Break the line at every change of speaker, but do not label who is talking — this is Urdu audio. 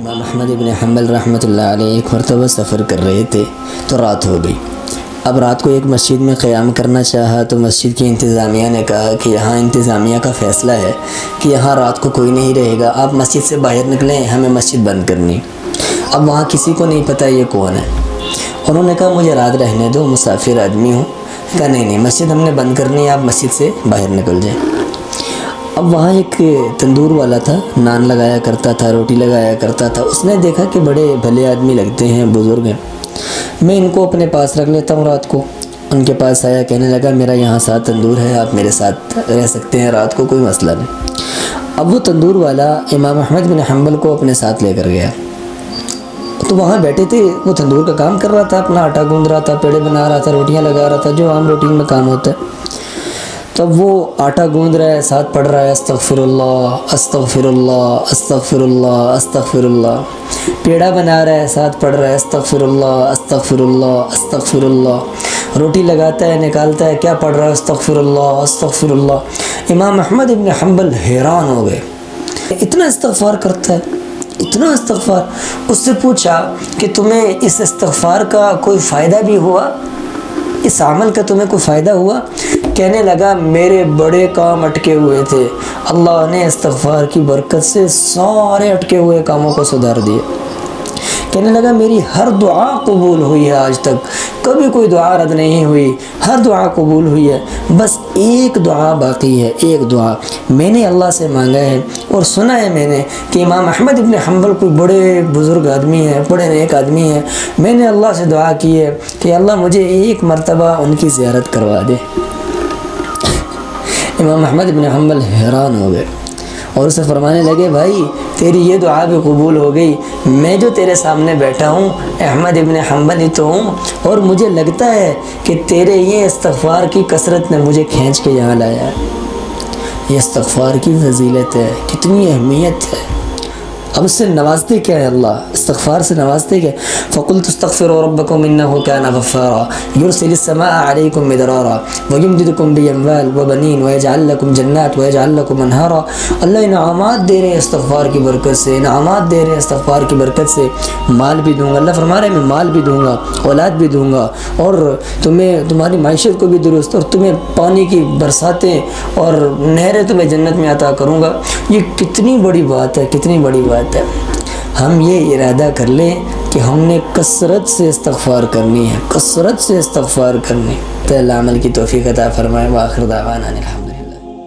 امام احمد ابن حنبل رحمۃ اللہ علیہ ایک مرتبہ سفر کر رہے تھے تو رات ہو گئی۔ اب رات کو ایک مسجد میں قیام کرنا چاہا تو مسجد کی انتظامیہ نے کہا کہ یہاں انتظامیہ کا فیصلہ ہے کہ یہاں رات کو کوئی نہیں رہے گا، آپ مسجد سے باہر نکلیں، ہمیں مسجد بند کرنی۔ اب وہاں کسی کو نہیں پتہ یہ کون ہے۔ انہوں نے کہا مجھے رات رہنے دو، مسافر آدمی ہوں۔ کہا نہیں مسجد ہم نے بند کرنی ہے، آپ مسجد سے باہر نکل جائیں۔ اب وہاں ایک تندور والا تھا، نان لگایا کرتا تھا، روٹی لگایا کرتا تھا۔ اس نے دیکھا کہ بڑے بھلے آدمی لگتے ہیں، بزرگ ہیں، میں ان کو اپنے پاس رکھ لیتا ہوں رات کو۔ ان کے پاس آیا، کہنے لگا میرا یہاں ساتھ تندور ہے، آپ میرے ساتھ رہ سکتے ہیں رات کو، کوئی مسئلہ نہیں۔ اب وہ تندور والا امام احمد بن حنبل کو اپنے ساتھ لے کر گیا۔ تو وہاں بیٹھے تھے، وہ تندور کا کام کر رہا تھا، اپنا آٹا گوندھ رہا تھا، پیڑے بنا رہا تھا، روٹیاں لگا رہا تھا، جو عام روٹین میں کام ہوتا ہے۔ تب وہ آٹا گوندھ رہا ہے، ساتھ پڑھ رہا ہے استغفر اللہ استغفر اللہ استغفر اللہ استغفر اللہ۔ پیڑا بنا رہا ہے، ساتھ پڑھ رہا ہے استغفر اللہ استغفر اللہ استغفر اللہ۔ روٹی لگاتا ہے، نکالتا ہے، کیا پڑھ رہا ہے استغفر اللہ استغفر اللہ۔ امام احمد ابن حنبل حیران ہو گئے، اتنا استغفار کرتا ہے، اتنا استغفار۔ اس سے پوچھا کہ تمہیں اس استغفار کا کوئی فائدہ بھی ہوا، اس عمل کا تمہیں کوئی فائدہ ہوا؟ کہنے لگا میرے بڑے کام اٹکے ہوئے تھے، اللہ نے استغفار کی برکت سے سارے اٹکے ہوئے کاموں کو سدھار دیے۔ کہنے لگا میری ہر دعا قبول ہوئی ہے، آج تک کبھی کوئی دعا رد نہیں ہوئی، ہر دعا قبول ہوئی ہے، بس ایک دعا باقی ہے، ایک دعا میں نے اللہ سے مانگا ہے اور سنا ہے میں نے کہ امام احمد ابن حنبل کوئی بڑے بزرگ آدمی ہیں، بڑے نیک آدمی ہیں، میں نے اللہ سے دعا کی ہے کہ اللہ مجھے ایک مرتبہ ان کی زیارت کروا دے۔ امام احمد ابن حنبل حیران ہو گئے اور اسے فرمانے لگے بھائی تیری یہ دعا بھی قبول ہو گئی، میں جو تیرے سامنے بیٹھا ہوں احمد ابن حنبل ہی تو ہوں، اور مجھے لگتا ہے کہ تیرے یہ استغفار کی کثرت نے مجھے کھینچ کے یہاں لایا ہے۔ یہ استغفار کی فضیلت ہے، کتنی اہمیت ہے۔ اب اس سے نوازتے کیا ہے اللہ، استغفار سے نوازتے کیا؟ فَقُلْتُ اسْتَغْفِرُوا رَبَّكُمْ إِنَّهُ كَانَ غَفَّارًا يُرْسِلِ السَّمَاءَ عَلَيْكُمْ مِدْرَارًا وَيُمْدِدْكُمْ بِأَمْوَالٍ وَبَنِينَ وَيَجْعَلْ لَكُمْ جَنَّاتٍ وَيَجْعَلْ لَكُمْ أَنْهَارًا۔ اللہ انعامات دے رہے ہیں استغفار کی برکت سے، انعامات دے رہے ہیں استغفار کی برکت سے۔ مال بھی دوں گا، اللہ فرما رہے ہیں میں مال بھی دوں گا، اولاد بھی دوں گا، اور تمہیں تمہاری معیشت کو بھی درست، اور تمہیں پانی کی برساتیں اور نہریں تمہیں جنت میں عطا کروں گا۔ یہ کتنی بڑی بات ہے، کتنی بڑی بات ہے۔ ہم یہ ارادہ کر لیں کہ ہم نے کثرت سے استغفار کرنی ہے، کثرت سے استغفار کرنی۔ تو اللہ عمل کی توفیق عطا فرمائے۔ وآخر دعوانا الحمدللہ۔